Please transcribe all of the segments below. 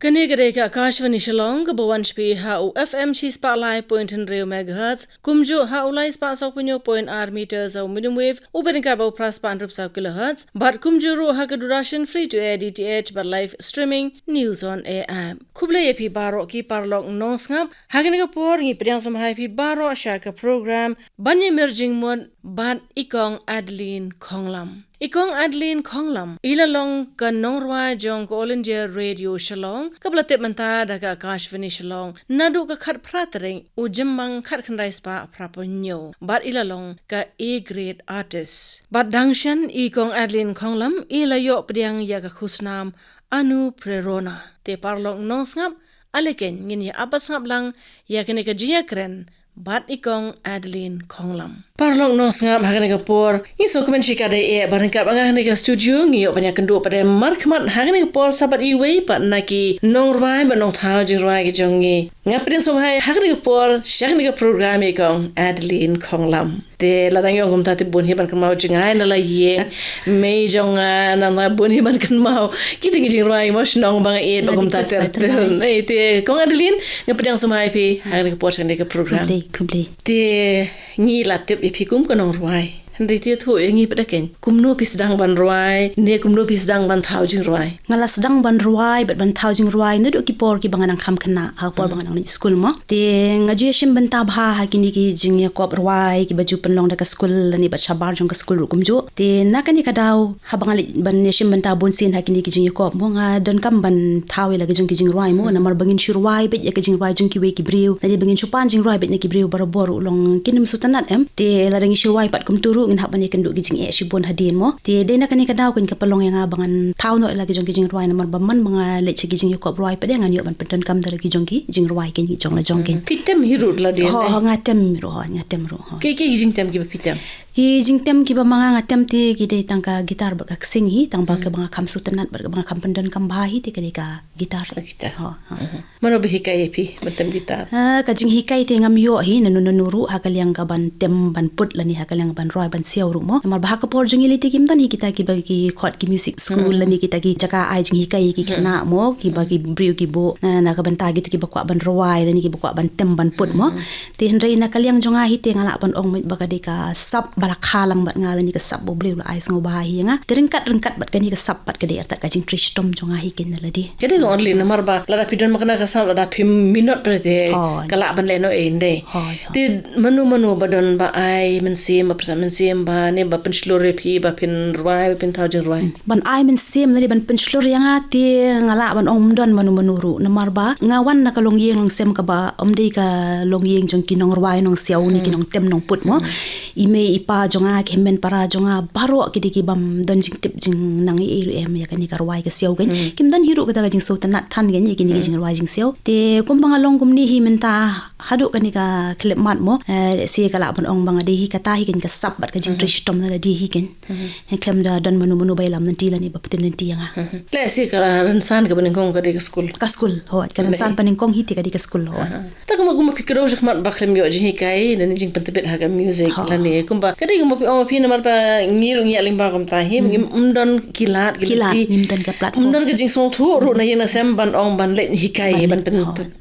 Kani ka Akashvani Shillong ka bawanch pi ha u FM chi Smt.Adlyne MHz kumjo ha ulai spa sok punyo point r meters au medium wave u benika ba pras pan rup sa kilohertz but kumjo ro ha ka duration free to air DTH but live streaming news on AM kuble ye pi baro ki parlok no ngap ha ka por ngi priang som hai pi baro sha ka program ban emerging mon ban Smt.Adlyne Khonglam Smt.Adlyne Khonglam ilalong ka nongwa jong ko All India Radio Shillong kablate manta daga Akashvani Shillong nadu ka khat pratring u jemmang khat khandai spa praponyo bat ilalong ka A grade artist bat dangshan Smt.Adlyne Khonglam ilayo priang ya ka khusnam anu prerona te parlong nosngap aleken ngin ya abasngap lang ya kene ka jiya kren bat Smt.Adlyne Khonglam parlong no ngap hagane ka por iso komen chika de e barangkap angane ka studio ngi opanya kendo pada markmat hagane ka por sabat iwe pat naki nongrai ba nong thau jingrai ki jongi ngaprin so hai hagane ka por shagane ka program Smt.Adlyne Khonglam te ladang yong kum tati bun hiban kan mau jingai na la ye me jonga na na bun hiban kan mau kita ki jingrai mo shnong bang e ba kum tati nei te Smt.Adlyne ngaprin so hai pi hagane ka por shagane ka program te ngi latip ipikum kanong ruai Henry tia thu ngi padaken kumno pisdang ban ruai ne kumno pisdang ban thau jing ruai ngala sedang ban ruai bat ban thau jing ruai ndu ki por ki banganang kham khana ha por banganang ni school mo te ngaji shim ban ta bha ha kini ki jing ya kop ruai ki baju penlong da ka school ni ba chabar jong ka school kum jo te nakani ka daw ha bangali ban ne shim ban ta bon sin ha kini ki jing ya kop mo nga don kam ban thau la jong ki jing ruai mo na mar bangin shurwai bet ya ka jing ruai jong ki we ki briu na bangin chupan jing ruai bet ne ki briu barabor long kinim sutanat te la dangi shurwai pat kum turu ngin hak bani kenduk gijing e shibon hadin mo te de na kani kadaw kun kapalong yang abangan taw no lagi jong gijing ruai namar baman mga le che gijing ko ruai pade ngan yo ban penton kam dar gijong ki jing ruai ken gijong la jong ken pitem hirut la de ho ngatem ro ke gijing tem ki pitem ki jingtem ki ba mga ngatem ti ki de tangka gitar ba sing hi tang ba ka mga kam sutanat ba mga kam pendon kam bahi ti ka gitar ho mano be hikai pi batem gitar ka jing hikai te ngam yo hi nanu ha kalyang ka ban tem ban put lani ha kalyang ban roi ban siaw ru mo mar ba ka por jing iliti kim dan hi kita ki ba ki khot ki music school lani kita ki jaka ai jing hikai ki kana mo ki ba ki briu ki bo na ka ban ta ki ba kwa ban roi lani ki ba kwa ban tem ban put mo te henrei na kalyang jonga hi te ngala ban ong ba ka de ka sap bala khalang bat ngala ni ka sap bo bleu la ais ngo ba hi nga teringkat bat ka ni ka sap bat ka de arta ka jing tristom jonga hi ken la di kede only namar ba la pidon makna ka sap la phim minute prete kala ban le no ende te manu badon ba ai men sim ba ne ba pen slore phi ba pin ruai ba pin thousand ruai ban ai men sim la ban pen slore nga te ngala ban om don manu ru namar ba ngawan na ka long yeng long sem ka ba om de ka long yeng jong ki nong ruai nong siaw ni ki nong tem nong put mo ime ipa jonga kemen para jonga baro ki bam don jing tip jing nang e em ya kani karwai ka siaw gen kim dan hiru ka jing so tanat than gen ki ni jing ruai jing siaw te kum bang long kum ni hi menta hadu kani ka klep mat mo se kala ban ong bang de hi ka ta hi gen ka sap bat ka jing tristom na di hi gen klem da don manu bailam nan ti la ni ba putin nan ti nga le se kala ransan ka ban kong ka de ka school ho ka ransan paning kong hi ti ka de ka school ho ta ko mo pikro jak mat baklem yo jing kai nan jing pentebet ha ka music la ni kumba kadi ko mo pi namar pa ngiru ngi aling ba kom ta hi umdon kilat nimdan ka platform umdon ka jing so thu ru na yena sem ban ong ban le hikai ban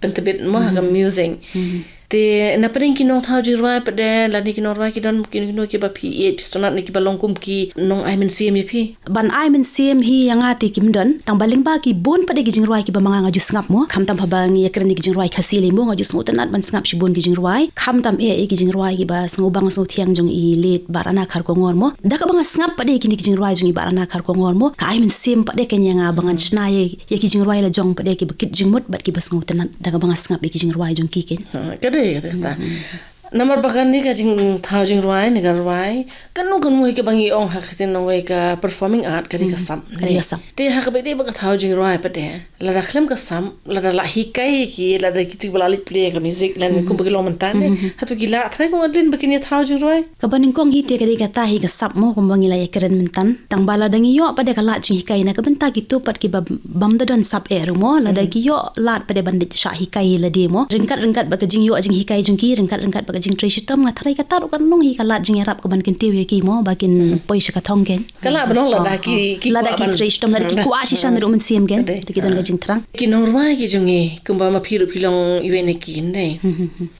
pentebet mo ha ka music te na paring ki no thau jirwa pade la ni ki no rwa ki don ki no ki ba phi e pistonat ni ki ba longkum ki nong ai men sim phi ban ai men sim hi yanga te kim don tang baling ba ki bon pade ki jingrwai ki ba manga ngaju ngap mo kham tam phabang ye kren ki jingrwai khasi le mo ngaju ngotanat ban ngap shi bon ki jingrwai kham tam e ki jingrwai ki ba ngobang so thiang jong i let barana khar ko ngor mo da ka banga ngap pade ki ni ki jingrwai jong i barana khar ko ngor mo ka ai men sim pade ken yanga bangan chna ye ki jingrwai la jong pade ki ba kit jingmut bat ki ba ngotanat da ka banga ngap ki jingrwai jong ki ken namar bakan ni ka jing thau jing ruai ni ka ruai kan mu ke bangi ong hak tin no ka performing art ka ka sam te hak be de ba thau jing ruai pa de la da khlem ka sam la da la hi kai ki la da ki tu bala play ka music lan ku ba lo man tan hatu ki la thai ko adlin ba ki ni thau jing ruai ka baning kong hi te ka ta hi ka sap mo ko bangi la ekren men tan tang bala dangi yo pa de ka la jing hi kai na ka benta ki tu pat ki bam da don sap e mo la da ki yo lat pa de bandit sha hi kai la de mo ringkat ba ka jing yo jing hi kai jing ki ringkat ba jing tresitom nga tharai ka taru kan nong hi kala jing rap ka ban kin tewe ki mo bakin poisa ka thong gen kala banong lada ki lada ki tresitom lada ki kwa shi san ru men sim gen ti don ga jing trang ki nong rwai ki jungi kumba ma phiru philong iwene ki ne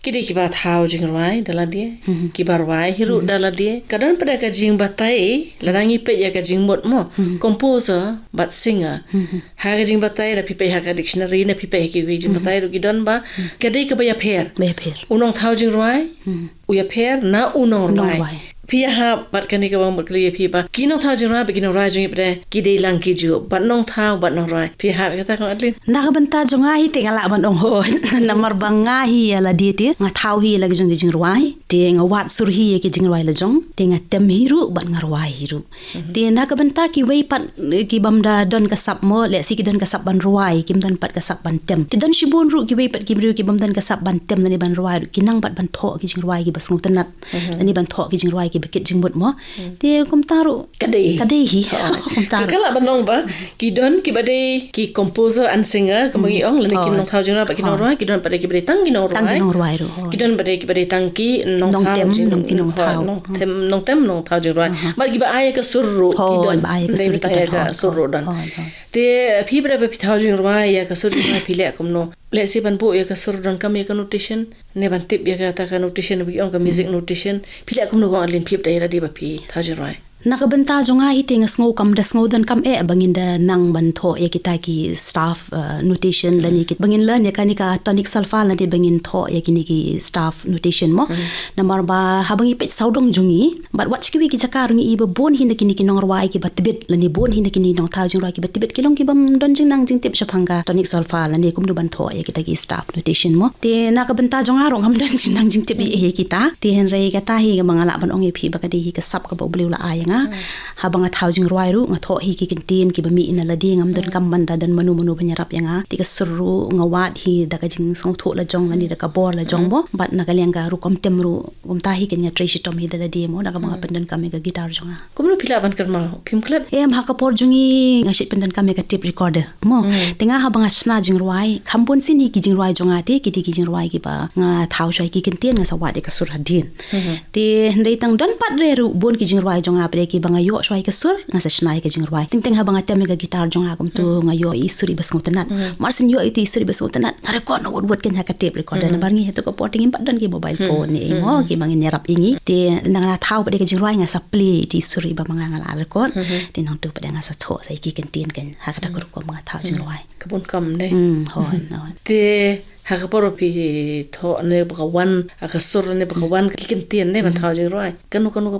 ki de ki ba thau jing rwai dala die ki bar wai hiru dala die kadan pada ka jing batai ladangi pe ya ka jing mot mo composer but singer ha ka jing batai la pipe ha ka dictionary na pipe ki wi jing batai ru ki don ba ka de ka ba ya pher unong thau jing rwai u ya pher na unong rwai pia ha bat kani ka bang bakli phi ba kino thau jing rwai kino rwai jing pre ki de lang ki ju bat nong thau bat nong rwai phi ha ka ta kan Adlyne na ka banta jonga hi te ngala ban ong ho namar banga hi ala di te nga thau hi la jong jing rwai te nga wat sur hi ki jing rwai la jong te nga tem hiru bat nga rwai hiru te na ka banta ki wei pat ki bamda don ka sap mo le si ki don ka sap ban rwai kim don pat ka sap ban tem ti don shibon ru ki wei pat ki bru ki bam don ka sap ban tem ni ban rwai ki nang bat ban tho ki jing rwai ki bas ngom tanat ni ban tho ki jing rwai ki bekit jing mut mo te kum taru kadai hi kum taru kala banong ba ki don ki bade ki composer and singer kemagi ong lani ki nong thau jing rwai ki nong rwai ki don bade ki bade tang ki nong rwai ki don bade ki bade tang ki nong thau jing nong thau nong tem nong thau jing rwai bar ki ba aya ka surru ki don ba aya ka surru don te phi bade phi thau jing rwai ya ka surru rwai phi le kom no le si ban bo ya ka surru don kam ya ka notation ne ban tip ya ka ta ka notation bi ong ka music notation phi le kom no ko Adlyne phi dai ra di ba phi thau jing rwai nakabenta jonga hi te ngasngo kam da sngo dan kam bangin da nang ban tho e kita ki staff notation lani ki bangin la ne kanika tonic sulfa la de bangin tho e kini ki staff notation mo namar ba habangi pet saudong jungi but what ki ki jaka rungi iba bon hin kini ki nong rwai ki batibet lani bon hin kini nong thau jing rwai ki batibet kilong ki bam don jing nang jing tip shapanga tonic sulfa lani kum du ban tho e kita ki staff notation mo te nakabenta jonga rong ham don jing nang jing tip e kita te hen rei ka ta hi ga mangala ban ong e phi ba ka de hi ka sap ka ba bleu la aya habang at housing rwai ru nga tho hi ki kintin ki bami ina la di ngam don kam banda dan manu banyarap yang ti ka suru nga wat hi da ka jing song tho la jong ani da ka bor la jong bo bat na kaleng ga ru kom tem ru ta hi ken ya tracy tom hi da di mo da ka mga pendan kami ga guitar jonga kumno pila ban karma phim klat ha ka por jungi nga shit pendan kami ga tape recorder mo tinga habang asna jing rwai khambon sin hi ki jing rwai jonga te ki jing rwai ki ba nga thau chai ki kintin nga sawat de ka sur hadin te ndai tang don pat re ru bon ki jing rwai jonga pre ki banga yo swai ka sur nga sa snai ka jing rwai ting habang atem ga guitar jonga kum tu nga yo isuri bas ngotanat marsin yo itu isuri bas ngotanat nga record no word ken ha ka tape recorder na barngi heto ko porting impat dan ki mobile phone ni mo ki mangin nyarap ingi te nang thau pa de ka jing rwai nga sa play ti isuri ba manga nga record te nang tu pa nga sa tho sai ki kentin ken ha ka ta ko mga thau jing rwai kabun kam ne hon te hakaporo pi tho ne bakawan akasur ne bakawan kikintian ne ban thau jing rwai kanu ka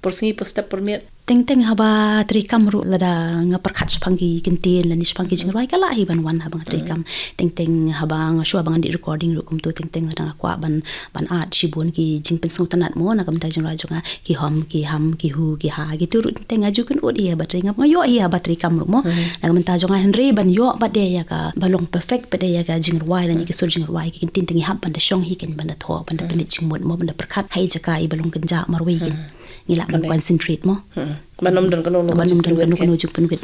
por singi step por miet teng haba trikam ru lada nga perkhat spanggi kintin lani spanggi jing rwai kala hi ban wan habang trikam teng habang shu habang di recording ru kum tu teng lada kwa ban art shibun ki jing pen song tanat mo na kam ta jing rwai jonga ki ham ki hu ki ha ki tu teng aju kun odi ba trikam yo hi ba trikam ru mo na kam ta jonga henry ban yo ba de ya ka balong perfect ba de ya ka jing rwai lani ki sur jing rwai ki kintin teng hab ban da shong hi ken ban da tho ban da penit jing mo ban da perkhat hai jaka i balong kenja marwei ken ngila ban concentrate mo banom dan kanu jung penwit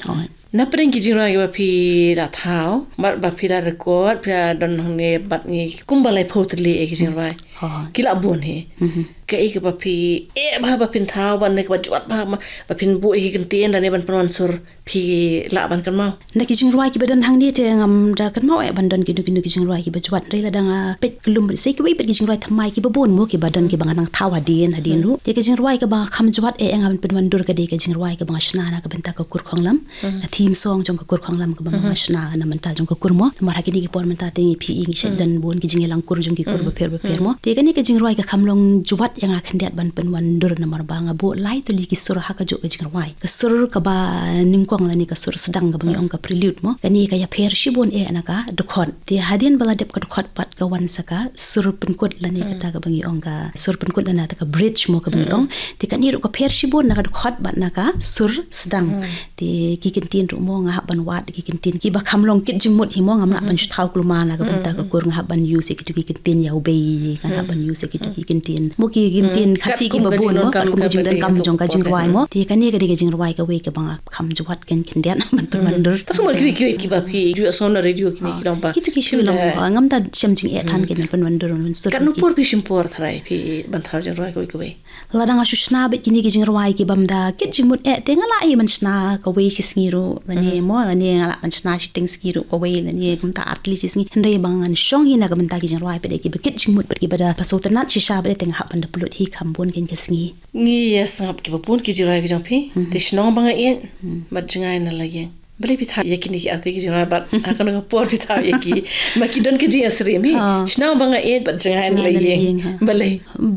na pring ki jing rwai ba phi da thau ba phi da record pha don ne bat ni kumbalai photli e ki jing rwai kila bon he ka e ba phi ba phin thau ban ne ba jot ba phin bu e ki tin da ne ban pron sur phi la ban kan mau na ki jing rwai ki badan hang ni te ngam da kan mau e ban don ki ki jing rwai ki ba jot re la danga pet klum se ki pet ki jing rwai thamai ki ba bon mo ki badan ki bangang thau hadin ru te ki jing rwai ka ba kham jot e ngam pen dur ka de ki jing rwai ka ba shna na ka benta ka kur khonglam theme song jong ka kur khonglam ka ba shna na manta jong ka kur mo mar ha ki ni ki por manta te phi ing shet dan bon ki jing lang kur jong ki kur ba pher mo te ka ni ka jing rwai ka khamlong jubat yang khandiat ban pen wan dur na mar ba nga bo lai te li ki sur ha ka jo ka jing rwai ka sur ka ba ningkwang la ni ka sur sedang ga bang ong ka prelude mo ka ni ka ya pher shibon e anaka dukhon te hadin bala dep ka dukhot pat ka wan saka sur pen kut la ni ka ta ga bang ong ka sur pen kut la na ta ka bridge mo ka bang ong te ka ni ro ka pher shibon na ka dukhot bat na ka sur sedang ti ki kintin ru mo nga ban wat ki kintin ki ba khamlong kit jimut hi mo ngam na ban thau kluma na ka banta ka kur nga ban use ki ki kintin ya ubei nga ban use ki ki kintin mo ki kintin khasi ki ba bun mo kum jing dan kam jong ka jing rwai mo ti ka ni ka de jing rwai ka we ka bang kham juat ken ken den man pan dur ta khmor ki ba phi ju son radio ki ni ki dong ba ki ki shilong ngam ta shem jing e than ken pan dur mun sur kan no por pi shim por thrai phi ban thau jing rwai ka we ladang asusna be kini ki jing rwai ki bamda kit jing mut e te ngala i man sna ka we si sngiru lani mo lani ngala man sna si ting skiru ka we lani kum ta atli si sngi hndai bang an shong hi na ka banta ki jing rwai pe de ki kit jing mut ki bada pasotanat si sha be teng ha pan da pulut hi khambun ken ke sngi ngi yes ngap ki bapun ki jing rwai ki jong phi te shnong bang e mat jingai na la ye beli pitha yakini ki ate ki jing rwai bat akan ka por pitha yaki makidon ki jing asri mi shnong bang e bat jingai na la ye beli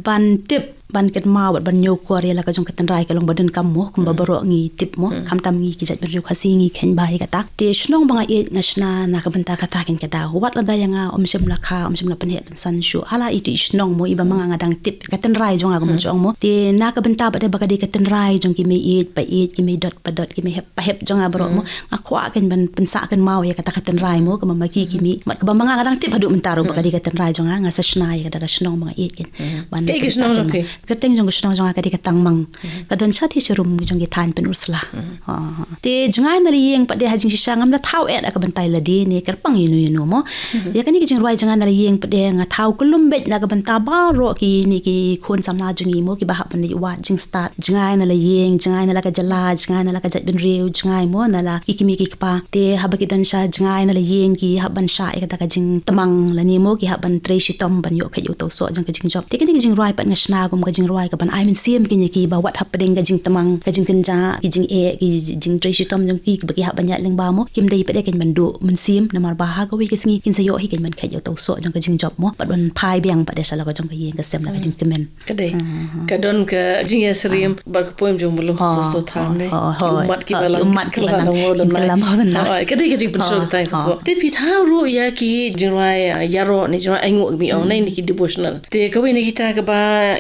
ban tip ban ket ma wat ban nyo ko re la ka jong katan rai ka long badan kam mo kum babaro ngi tip mo kham tam ngi ki jat ber khasi ngi khen bai ka ta te shnong banga e ngashna na ka banta ka ta ken ka da wat la da yanga omsem la kha omsem la pan he pan san shu hala iti shnong mo iba manga ngadang tip katan rai jong aga mo jong mo te na ka banta ba de ba ka de katan rai jong ki me it pa it ki me dot pa dot ki me hep pa hep jong abro mo akwa ken ban pan sa ken mau ya ka ta katan rai mo ka ma ki ki mi mat ka ba manga ngadang tip hadu mentaro ba ka de katan rai jong nga sa shna ya ka da shnong banga it ken ban ke shnong lo phi kateng jong shnong jong ka di katang mang kadon chat hi serum jong gi than pen ursla te jangai na yeng pa de hajing si sangam la thau et ka bantai la de ne karpang yinu mo ya kani ki jing rwai jangai na yeng pa de nga thau kulum bet na ka banta ba ro ki ni ki khon samna jungi mo ki ba ha pan ni wa jing start jangai na la yeng jangai na la ka jala jangai na la ka jat ben reu jangai mo na la ki mi ki pa te ha ba ki dan sha jangai na la yeng ki ha ban sha e ka ka jing tamang la ni mo ki ha ban tre shi tom ban yo ka yo to so jang ka jing job te kani ki jing rwai pa nga shna gum ka jing rwai ka ban ai min siam ki ni ki ba wat happening ka jing tamang ka jing kenja ki jing e ki jing tre shi tom jang ki ba ki ha ban ya leng ba mo kim dei pa de ken ban do min siam na mar ba ha ka we ki sngi kin sa yo hi ken ban kha yo to so jang ka jing job mo ba don phai biang pa de sa la ka jang ka yeng ka sem la ka jing kemen ka dei ka don ka jing esrim bar ko poem jong bulu so tham ne umat ki bala umat ki la lam ho na ka dei ka jing pun so tai so te pi tha ru ya ki jing rwai ya ro ni jing ai ngo mi on nei ni ki devotional te ka we ni kita ka ba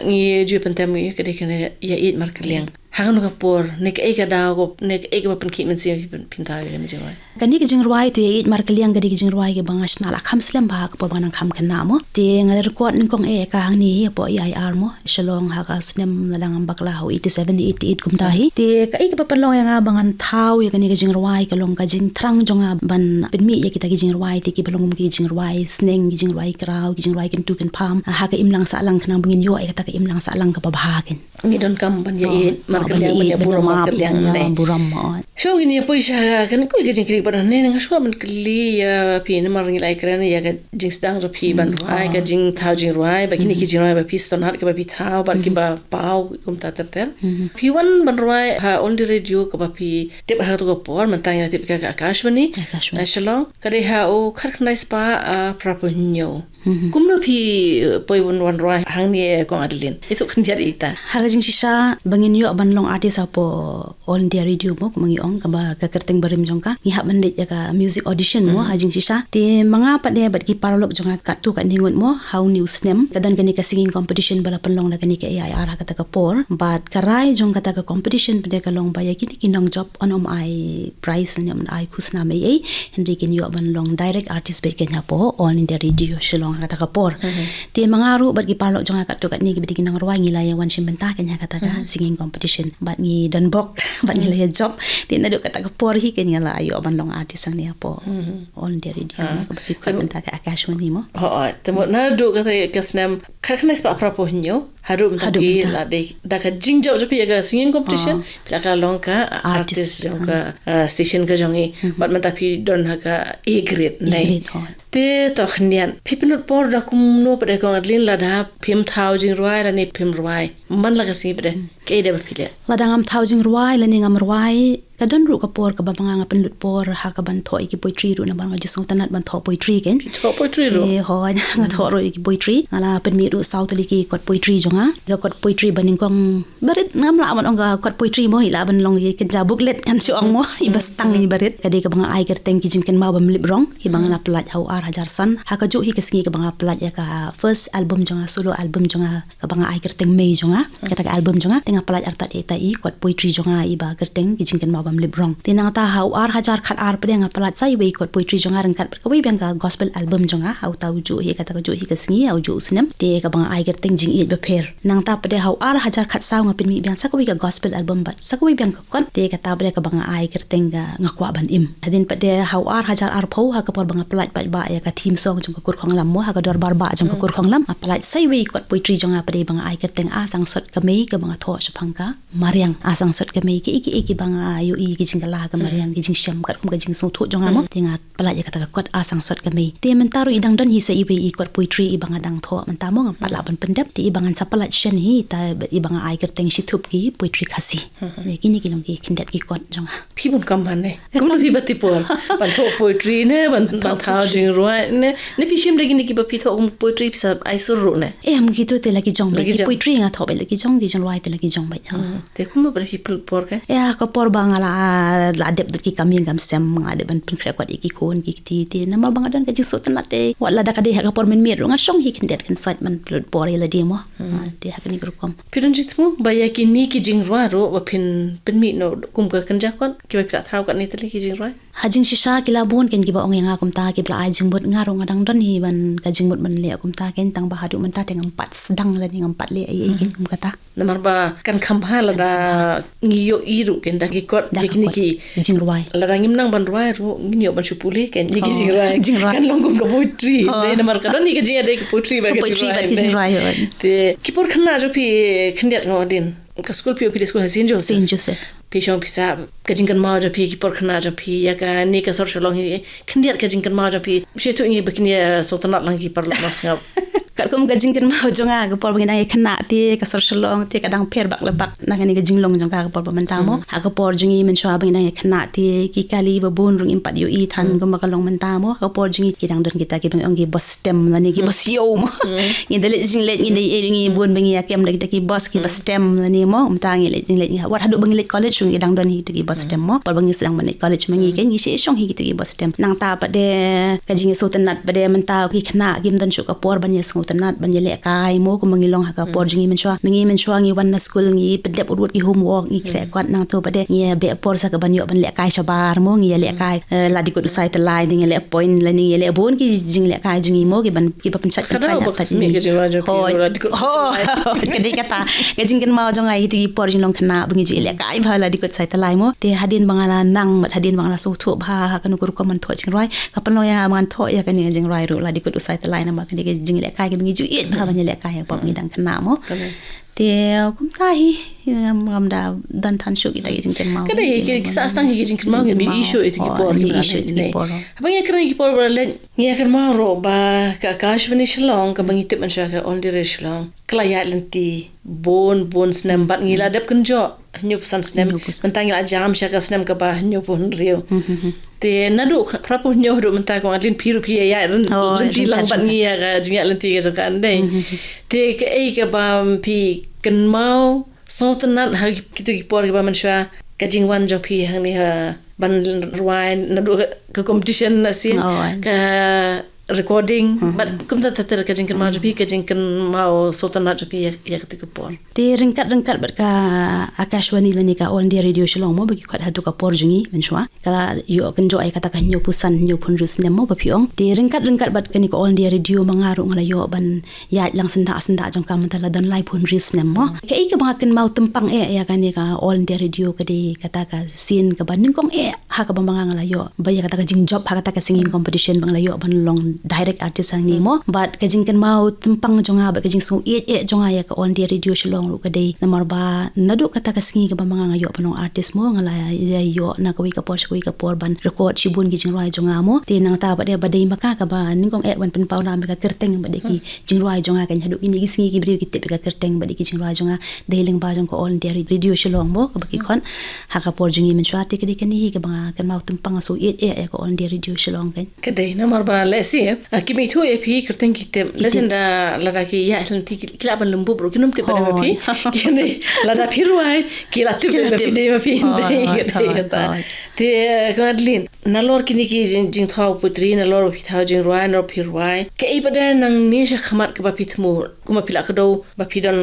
ngi ju pen tam ngi ka dei ka ya it mar ka liang hang no ka por nek e ka da go nek e ka pan ki men si pin ta ga ni jing rwai kani ki jing rwai tu it mar ka liang ga di ki jing rwai ge bang ashna la kham slem ba ka po bang kham kan na mo te ngal record ning kong e ka hang ni po IR mo Shillong ha ka snem la lang bakla ho 87 88 kum ta hi te ka e ka pan long nga bang an thau ye kani ki jing rwai ka long ka jing thrang jonga ban pin mi ye ki ta ki jing rwai te ki balong ki jing rwai sneng ki jing rwai kraw ki jing rwai ken tu ken pam ha ka imlang sa lang khnang bangin yo e ka ta ka imlang sa lang ka ba ha ken ngi don kam ban ya it mar ka liang ban ya buram mar ka liang ne buram so gini po isha kan ko ke jing kri ban ne nga shwa ban kli ya pi ne mar ngi lai kran ya ka jing stang ro pi ban rwai ka jing thau jing rwai ba kini ki jing rwai ba pi ston har ka ba pi thau ban ki ba pau kum ta ter pi wan ban rwai ha on the radio ka ba pi tip ha to ko por man ta ya tip ka Akashvani Shillong ka de ha o kharkhnai spa prapunyo kumno phi poi wan rwai hang ni ko Adlyne itu kan dia ita ha jing sisa bangin yo ban long artist apo all India radio mo kumangi ong ka ba ka kerteng barim jong ka ngi ha ban de ka music audition mo ha jing sisa te manga pa de bat ki paralok jong ka tu ka ningot mo how news nem kadan kani ka singing competition bala panlong na kani ka AIR ha ka por but karai jong ka ta ka competition pa de ka long ba ya kini kinong job on ai prize nyam ai khusna me ei henry ken yo ban long direct artist be ken ha po all India radio Shillong ka ta ka por te manga ru bat ki paralok jong ka tu ka ni ki bi kinong rwai ngi la ya wan sim benta ken ha ka ta ka singing competition bat ngi dan bok bat ngi la job ti na do ka ta ka por hi ken ngala ayo ban long artist ang ni po on the radio ka ba ki benta ka Akashvani mo te mo na do ka ka snam kharkhnai spa prapo hinyo harum ta ki la de da ka jing job jo pi ka singing competition pla ka long ka artist jong ka station ka jongi bat man ta phi don ha ka A grade nei te to khnian phipinut por da kum no pa ko Adlyne la da phim thau jing rwai la ni phim rwai man la ka si pa de ke de ba phile ladangam thau jing rwai la ni ngam rwai kadon ru ka por ka banga nga penlut por ha ka ban thoi ki poetry ru na bang jisong tanat ban tho poetry ken tho poetry ro ho nga tho ro ki poetry ngala pen mi ru south li ki kot poetry jonga ga kot poetry baning kong barit ngam la ban onga kot poetry mo ila ban long ki ja booklet kan chuang mo i bas tang ni barit ka de ka banga ai ker teng ki jing ken ma bam lip rong ki banga la plat hau ar hajar san ha ka ju hi ka singi ka banga plat ya ka first album jonga solo album jonga ka banga ai ker teng mei jonga ka ta album jonga tenga plat ar ta ta i kot poetry jonga i ba ker teng ki jing ken ma bam lip rong tinang ta hau ar hajar khat ar pe nga plat sai we kot poetry jonga rang kat ka we bang ka gospel album jonga hau ta ju hi ka ta ju hi ka singi au ju snem te ka banga ai ker teng jing i be per nang ta pe hau ar hajar khat sa nga pin mi bang sa ka we ka gospel album bat sa ka we bang ka kon te ka ta pe ka banga ai ker teng ga nga kwa ban im hadin pe hau ar hajar ar pho ha ka por banga plat pat ba ya ka theme song jong ka kur khonglam mo ha ka dor bar ba jong ka kur khonglam plat sai we kot poetry jonga pe banga ai ker teng a sang sot ka mei ka banga tho shapang ka mariang a sang sot ka mei ki banga yu i ki jing ka la ka mariang ki jing sham kat kum ka jing so tho jonga mo tinga plat ya ka ta kot a sang sot ka mei te men taru idang don hi sa i we i kot poetry i banga dang tho man ta mo ngam pala ban pendap ti i banga sa plat shen hi ta i banga ai ker teng shi thup ki poetry khasi ne ki ni ki long ki kindat ki kot jonga phi bun kam ban ne kum lo phi bati pon ban tho poetry ne ban thao jing roi ne pi shim lagi ni ki ba phi tho poetry sa ai sur ro ne am ki to te lagi jong ba ki poetry nga tho ba lagi jong ki jong roi te lagi jong ba te kum ba phi por ka ya ka por banga la dep ki kamin gam sem nga de ban pin khre kot ki kon ki ti na ma banga don ka jing so tan te wala da ka de ha ka por men mir nga shong hi kindat kan sat man plot por ila de mo te ha kan group kom pidon jitmu ba ya ki ni ki jing roi ro ba pin mi no kum ka kan ja kon ki ba thao ka ni te ki jing roi hajing shisha kila bon ken ki ba ong nga kum ta ki bla ai jing bot nga ro nga dang don hi ban ka jing bot man le kum ta ken tang ba hadu man ta tengam pat sedang la ni ngam pat le ai ken kum kata namar ba kan kham ha la da ngi yo iru ken da ki kot ni ki jing roi la da ngim nang ban roi ro ngi yo ban chupule ken ni ki jing roi kan long kum ka poetry de namar ka don ni ka jing de ki poetry ba ki jing roi te ki por khna jo pi khndiat ngo din ka school pi school Saint Joseph pi shong pi sa ka jing kan ma jo pi ki por khna jo pi ya ka ni ka sor shalong hi khndiat ka jing kan ma jo pi she tu ngi bakni so tanat lang ki par la mas ngap kat kum ga jing kan ma jonga ga por bang na khna ti ka sor shalong ti ka dang pher bak la bak na ga ni ga jing long jong ka por ba man ta mo ha ka por jingi men shwa bang na khna ti ki kali ba bon rung impat yo i than ga ma ka long man ta mo ha por jingi ki dang don kita ki bang ong gi bus stem la ni ki bus yo mo ni de le jing le ni bon bang ya kem la ki bus ki bus stem la ni mo ta ngi le jing le wat hadu bang le college rung dang don hi tu ki bus stem mo por bang sedang man college mangi ken ni se shong hi ki tu ki bus stem nang ta pa de ka jingi so tanat ba de man ta ki khna gim dan shu ka por ban ya tanat ban le kai mo ko mangilong ha ka por jingi men shwa ngi wan na school ngi pedep urut ki homework ngi kre kwat nang to bade ngi be por sa ka ban yo ban le kai shabar mo ngi le kai la di ko site line ngi le point la ni le bon ki jing le kai jingi mo ki ban ki pa penchat ka kai ka mi ke jing raja ki ke de kata ke jingin ma jong ai ti por jing long khna bangi ji le kai ba la di ko site line mo te hadin bangala nang mat hadin bangala so thu ba ka nu ko man tho jing roi ka pan lo ya man tho ya ka ni jing roi ru la di ko site line ma ka de jing le kai ngi ju it ba ban le kai pa ngi dang khna mo te kum ta hi ngam da dan than shu ki ta jing ken ma ka de ki sa stang ki jing ken ma ngi issue it ki por ki ne ba ngi kran ki por ba le ngi kan ma ro ba ka Akashvani Shillong ka bangi tip man sha ka on dire Shillong kla ya lenti bon snem bat ngi la dep kan jo nyu san snem mentang la jam sha ka snem ka ba nyu pun rio te nadu prapu nyu ro menta ko alin piru pi ya ren di lang ban ngi ga jinga lenti ga kan dei te ka ei ka ba pi kan mau so tanat ha ki tu ki por ba man sha ka jingwan jo pi hang ni ha ban ruai nadu ka competition na sin ka recording but kum ta ka jingkan ma jo pi ka jingkan mau so tanat jo pi ya ka tu ki por te ringkat bat ka Akashvani la ni ka all India radio Shillong mo bagi khat hadu ka por jingi men shwa kala yo kan jo ai kata ka nyu pusan nyu pun rus nem mo ba piong te ringkat bat ka ni ka all India radio mangaru ngala yo ban ya lang senda jong ka mantala dan lai pun rus nem mo ka ik ba kan mau tempang ya ka ni ka all India radio ka di kata ka sin ka ban ning kong ha ka bang ngala yo ba ya kata ka jing job ha kata ka singing competition bang la yo ban long direct artist ang ni mo but kajing kan mau tempang jonga ba kajing so jonga ya ka on dia radio Shillong ru kadai namar ba naduk kata kasingi ka ba mga ngayo panong artist mo ngala ya yo na kawi ka por ban record shibun gi jingruai jonga mo te nang ta ba dia badai maka ka ba ningkong wan pen paula me ka kerteng ba de ki jingruai jonga kan haduk ini gi singi gi bri ki te ka kerteng ba de ki jingruai jonga deling ba jong ko on dia radio Shillong mo ka ba ki khon ha ka por jingi men chwati ka de kan hi ka ba kan mau tempang so ka on dia radio Shillong kan kadai namar ba lesi kimi thu e phi kerteng ki te lesenda lada ki ya hlanti kila ban lembu bro kinum te ba na phi kini lada phi ruai ki la te ba phi de ma phi de ta te Adlyne nalor kini ki jing thau putri nalor phi thau jing ruai nor phi ruai ke i pada nang ni sha khamat ka ba phi thmu kuma phi la ka do ba phi don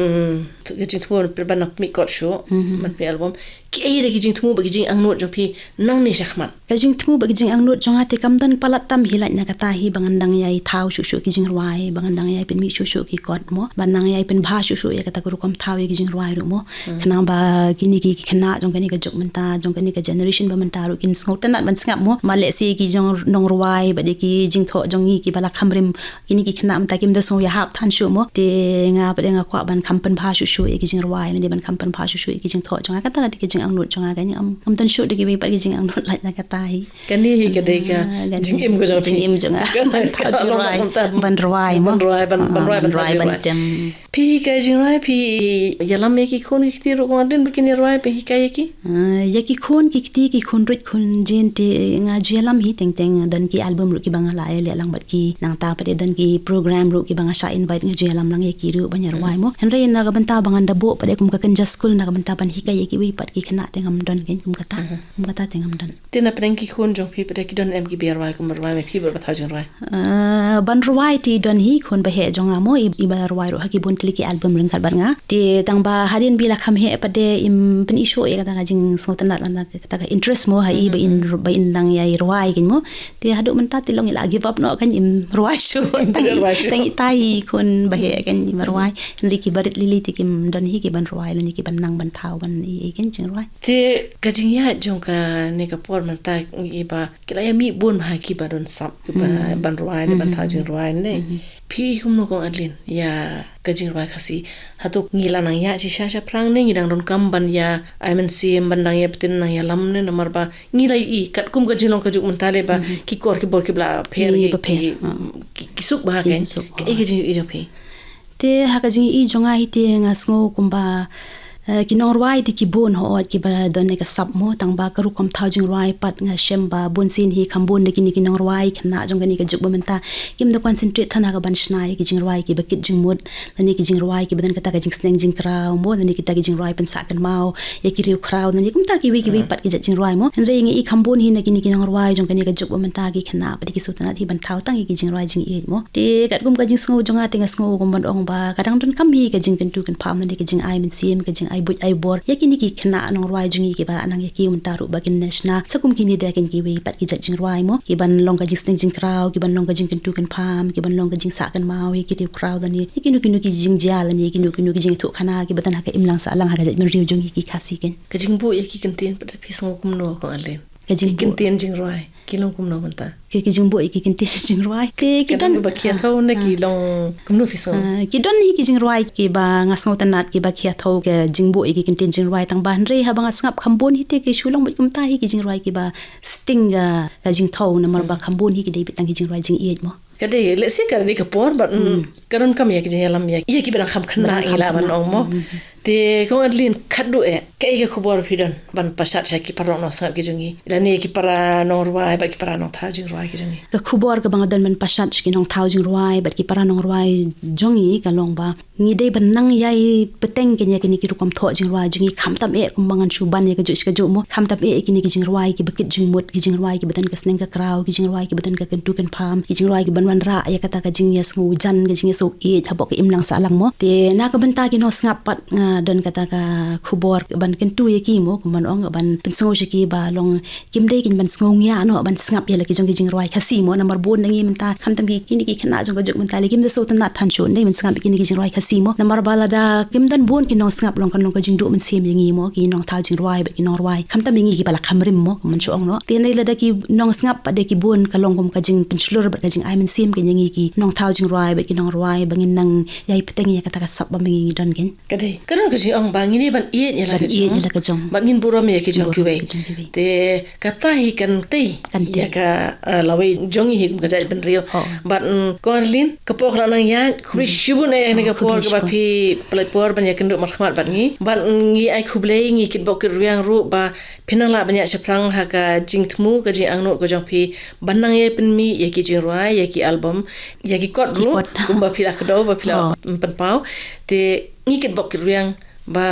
jing thmu per ban mi kot show man phi album ki ai ki jing thmu ba ki jing angnot jong phi nang ni sha khamat ka jing thmu ba ki jing angnot jonga te kam dan palat tam hilai na kata hi bangandang yai thau shu ki jing ruai bangandang yai pen mi shu ki kot mo banang yai pen bha shu ya kata guru kom thau ki jing ruai ru mo khana ba kini ki khana jong kani ka jok menta jong kani ka generation ba menta ru kin sngot tanat ban ngap mo male si ki jong nong ruai ba de ki jing tho jong ki bala khamrim kini ki khana mta kim da so ya hap than shu mo te nga ba de nga kwa ban khampan bha shu ki jing ruai ne ban khampan bha shu ki jing tho jong kata ki jing angnot jong ga ni am tan shu de ki ba ki jing angnot la na kata hi kani hi ka de ka jing im ko jong jing im jong jing ruai ban ruai mo ban ruai ban tem phi ka jing ruai phi yalam me ki khon ki ti ro ko den bikini ruai pe hi ka ki ya ki khon ki ti ki khon rit khon jen te nga jelam hi teng dan ki album ru ki banga la le lang bat ki nang ta pa de dan ki program ru ki banga sha invite nga jelam lang ye ki ru banya ruai mo henre na ga banta banga da bo pa de kum ka kan school na ga banta ban hi ka ye ki wi pat ki khana tengam don ken kum kata tengam don tena preng ki khon jong phi pa de ki don em ki bi ruai kum ruai me phi ba tha jing ruai ban ruai ti don hi khon ba he jonga mo i ba ruai ro ha ki bon tli ki album ring khat bar nga ti tang ba harin bi la kham he pa de im pen issue ye kata ga jing sotan la kata ga interest mo ha i ba in nang ya ruai kin mo ti hadu menta ti long ila give up no kan im ruai shu tang tai khon ba he kan im ruai ri ki barit lili ti kim don hi ki ban ruai la ni ki ban nang ban thau ban i ken jing ruai te ka jing ya jong ka ne ka por man ta i ba ki la ya mi bon ha ki ba don sap ban ruai ne ban thau jing ruai ne phi kum no ko Adlyne ya ka jing ruai khasi hatuk ngila nang ya chi sha prang ne ngidang don kam ban ya I mean sim ban nang ya petin nang ya lam ne namar ba ngila i kat kum ka jing ka juk man ta le ba ki kor ki bor ki bla pher ki suk ba ken ka i ka jing i jo phi te ha ka jing i jonga hi te nga sngo kumba kinong ruai ti ki bon ho ki ba don ne ka sap mo tang ba ka ru kom thau jing ruai pat nga shem ba bon sin hi khambon de ki ni kinong ruai khna jong ni ka juk ba menta kim da concentrate thana ka ban shnai ki jing ruai ki ba kit jing mod ni ki jing ruai ki badan ka ta ka jing sneng jing kraw mo ni ki ta ki jing ruai pen sa kan mau ya ki riu kraw ni kum ta ki wi pat ki jing ruai mo en re ngi i khambon hi na ki ni kinong ruai jong ka ni ka juk ba menta ki khna pa ki su tana thi ban thau tang ki jing ruai jing i mo te kat kum ka jing sngo jonga te nga sngo kum ban ong ba kadang don kam hi ka jing kan tu kan pham ni ki jing ai min sim ka jing ai but ai bor yakini ki khna nong ruai jungi ki ba anang yaki un taru bakin nashna sakum kini da ken ki wi pat ki jing ruai mo ki ban long ka jing jing kraw ki ban long ka jing kan tu kan pham ki ban long ka jing sa kan mau ki ti kraw da ni ki nu ki jing jal ni ki nu ki jing thu khana ki batan ha ka imlang sa lang ha ka jing riu jungi ki khasi ken ka jing bu yaki kan tin pa phi song kum no ko Adlyne ka jing kan tin jing ruai ki long kum no manta ki jing bu ki kan tin jing ruai ki dan ba khia thau na ki long kum no phi song ki don hi ki jing ruai ki ba ngas ngau tanat ki ba khia thau ke jing bu ki kan tin jing ruai tang ban re ha ba ngas ngap khambon hi te ki shulong kum ta hi ki jing ruai ki ba sting ka jing thau na mar ba khambon hi ki dei bitang ki jing ruai jing i mo kade le si ka ni ka por ba karon kam ya ki jing lam ya ki ba kham khna ila ban ong mo te ko Adlyne khadu e ke ke khobor pidon ban pasat sha ki parong no sa ki jungi la ne ki para no ruai ba ki para no tha jing ruai ki jungi ka khubor ka bang dan man pasat ki nong thau jing ruai ba ki para nong ruai jongi ka long ba ngi dei ban nang yai peteng ke nya ki ni ki rukom tho jing ruai jungi kham tam e kum bangan shu ban ye ka ju mo kham tam e ki ni ki jing ruai ki bakit jing mot ki jing ruai ki badan ka sneng ka kraw ki jing ruai ki badan ka kan tu kan pham ki jing ruai ki ban wan ra ya kata ka jing yes ngu jan ka jing so e thabok im lang sa lang mo te na ka banta ki no snap pat don kata ka khubor ban kentu ye ki mo man ong ban pensengo ki ba long kimde kin ban sngong ya no ban sngap ye la ki jong ki jing roi khasi mo number bon nangi menta kham tam ki kini ki khana jong jong menta le kim de so tan na than chon nei man sngap kini ki jing roi khasi mo number bala da kim dan bon ki nong sngap long kan nong ka jing do man sem yangi mo ki nong thau jing roi ba ki nong roi kham tam ngi ki bala khamrim mo man chong no te nei la da ki nong sngap pa de ki bon ka long kom ka jing penslur ba ka jing ai man sem ki yangi ki nong thau jing roi ba ki nong roi bangin nang yai peteng ya kata ka sap ba mengi don ken kadai kadang ka ji ong bang ini ban iet ya la ka jong ban ngin buram ya ki jong ki we te kata hi kan te ya ka lawe jong hi ka jai ban rio ban korlin ka pok la nang ya khri shubun ai ne ka por ka ba phi plai por ban ya kan do markhmat ban ngi ai khuble ngi kit bok riang ru ba phinang la ban ya chaprang ha ka jing thmu ka ji ang no ko jong phi ban nang ye pen mi ya ki jing roi ya ki album ya ki kot ru kumba phi la kdo ba phi la pan pau te ngi kit bok riang ba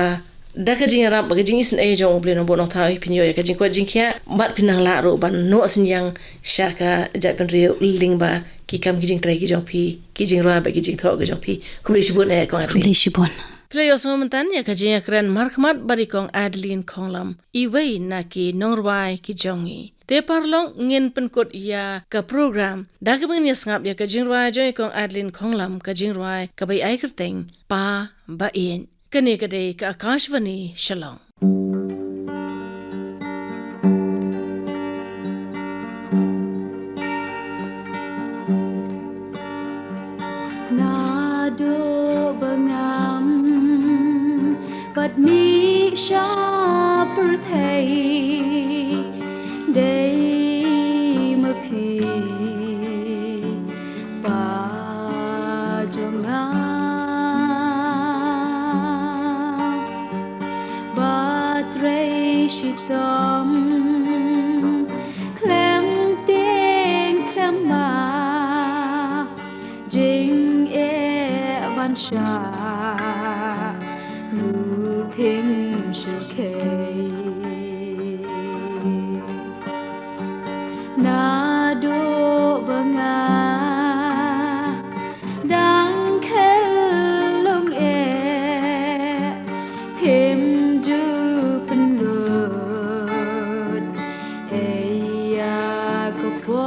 da ka jing rap ba jing isin ai jong ble no bo no thai pinyo ya ka jing ko jing khia mat pinang la ro ban no sin yang sha ka ja pen rio ling ba ki kam ki jing trai ki jong phi ki jing roi ba ki jing tho ki jong phi kumli shibun ai ko kumli shibun Playo somantan ya ka jing kran markhmat bari kong Adlyne Khonglam iwei na ki nongwai ki jongi te parlong ngin penkot ya ka program da ka bang ngap ya ka jing roi joy kong Adlyne Khonglam ka jing roi ka bai ai kerteng pa ba in kane ka de ka Akashvani Shillong do bangam but mi sha per thai day ma phi ba jonga ba tre shi tom klem ting klem ma jing ban sha lu phim shu kei na do banga dang khel long e phim du pen lut e ya ko po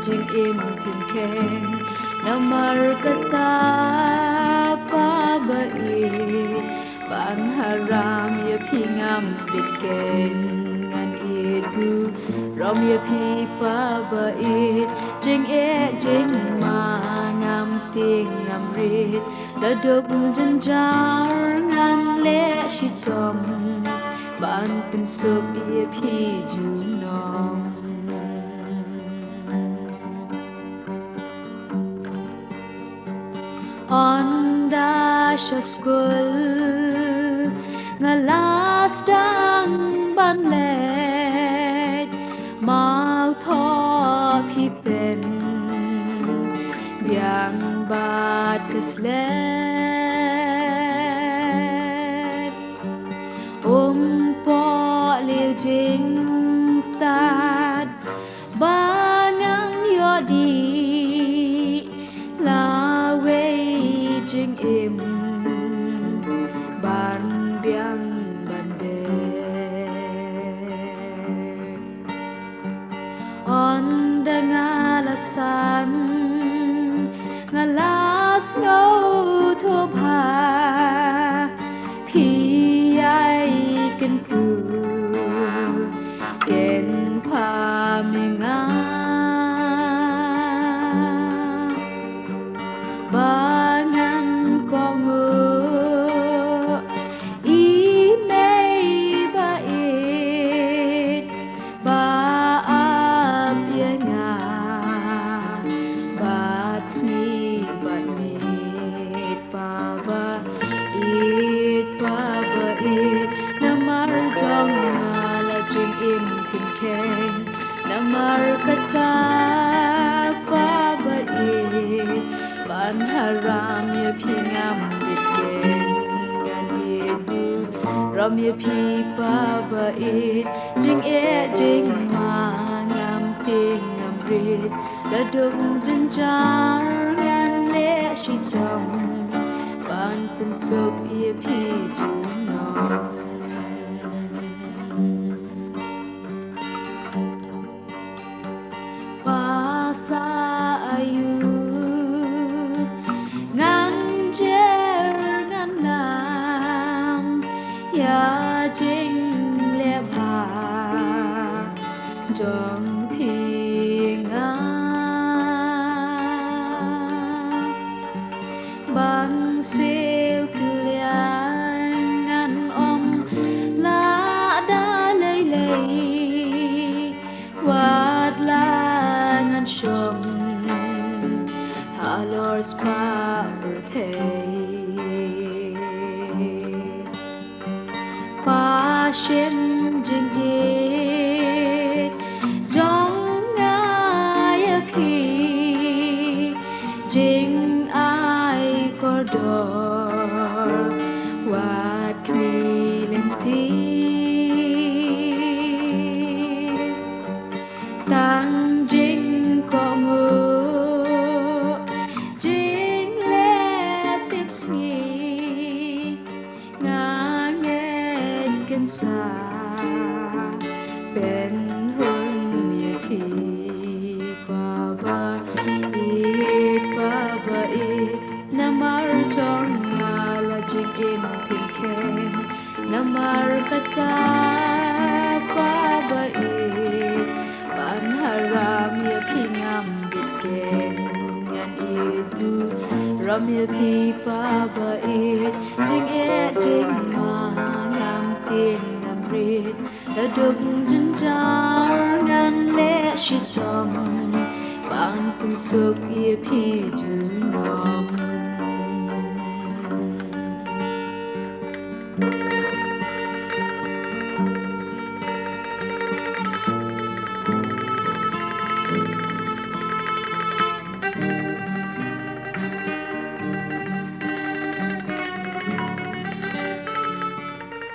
jing im phin khen namar kata pa ba e ban haram ya phingam bitken ngan e gu rom ya phi pa ba e jing ma ngam ting ngam rit da dok jin jar ngan le shi tom ban pin suk ya phi ju nom on the school ngalas dang ban le mau tho phi pen biang bat kaslet po liu jing start banang yodi jing im ban biang ban be on the ngalasan ngalas no tho pha phi ai ken tu ken pha me nga namar haram ya phingam bitgen gan edu ram ya phi pa ba e jing ma ngam ting ngam rit la duk jin jar ngan le shi chom ban pun sok ya phi ju no sa ayu ngan jer ngan nam ya jing le ba jong pi nga bang siêu klian ngan om la da lei lei wat la shom halors pa birthday pa shin jing jit jong ngai phi jing ai cordor wat kwi lenti tang jing sa ben hun ye phi pa ba e namar chong la jing em pin ken namar kata pa ba e ban haram ye phi ngam bit ken ngan edu ram ye phi pa ba e jing ma tiếng ngam rit la duk jin jar ngan le shi chom ban pun sok ye phi ju nom